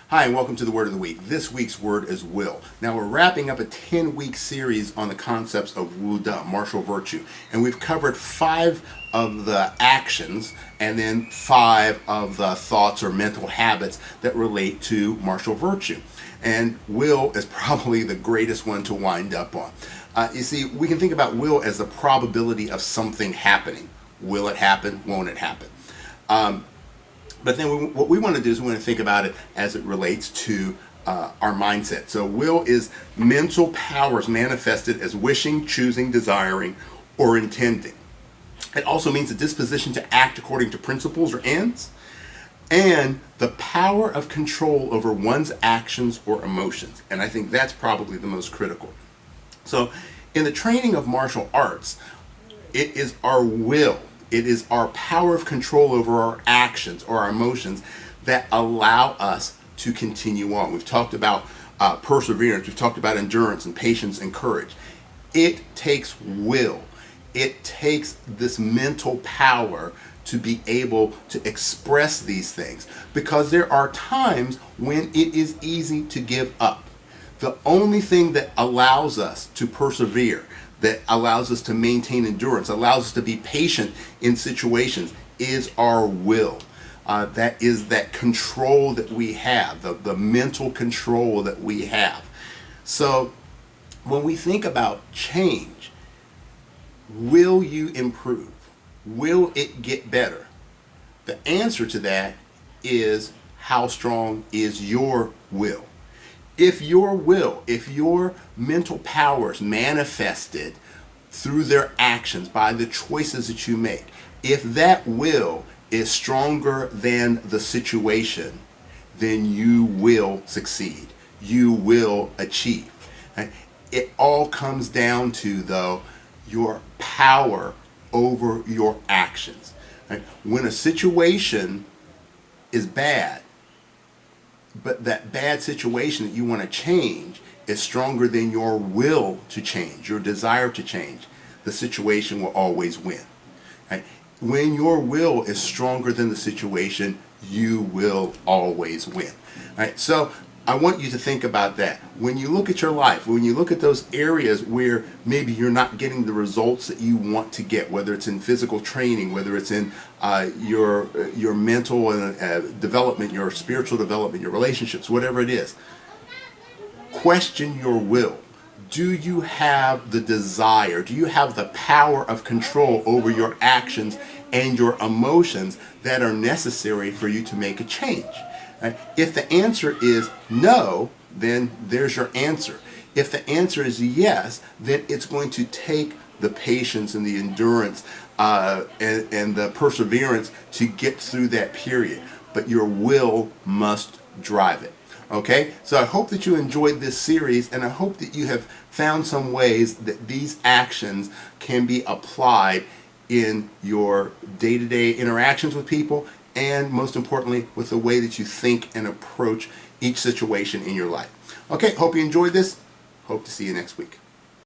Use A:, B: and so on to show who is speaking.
A: Hi, and welcome to the Word of the Week. This week's word is will. Now, we're wrapping up a 10-week series on the concepts of Wu De, martial virtue. And we've covered 5 of the actions and then 5 of the thoughts or mental habits that relate to martial virtue. And will is probably the greatest one to wind up on. You see, we can think about will as the probability of something happening. Will it happen? Won't it happen? But then what we want to do is we want to think about it as it relates to our mindset. So will is mental powers manifested as wishing, choosing, desiring, or intending. It also means a disposition to act according to principles or ends, and the power of control over one's actions or emotions. And I think that's probably the most critical. So in the training of martial arts, it is our will. It is our power of control over our actions or our emotions that allow us to continue on. We've talked about perseverance, we've talked about endurance and patience and courage. It takes will. It takes this mental power to be able to express these things, because there are times when it is easy to give up. The only thing that allows us to persevere, that allows us to maintain endurance, allows us to be patient in situations, is our will. That is that control that we have, the mental control that we have. So when we think about change, will you improve? Will it get better? The answer to that is, how strong is your will? If your mental powers manifested through their actions by the choices that you make, if that will is stronger than the situation, then you will succeed. You will achieve. Right? It all comes down to, though, your power over your actions. Right? When a situation is bad, but that bad situation that you want to change is stronger than your will to change, your desire to change, the situation will always win. Right? When your will is stronger than the situation, you will always win. Right? So I want you to think about that. When you look at your life, when you look at those areas where maybe you're not getting the results that you want to get, whether it's in physical training, whether it's in your mental development, your spiritual development, your relationships, whatever it is, question your will. Do you have the desire? Do you have the power of control over your actions and your emotions that are necessary for you to make a change? If the answer is no, then there's your answer. If the answer is yes, then it's going to take the patience and the endurance and the perseverance to get through that period. But your will must drive it. Okay? So I hope that you enjoyed this series, and I hope that you have found some ways that these actions can be applied in your day-to-day interactions with people, and most importantly, with the way that you think and approach each situation in your life. Okay, hope you enjoyed this. Hope to see you next week.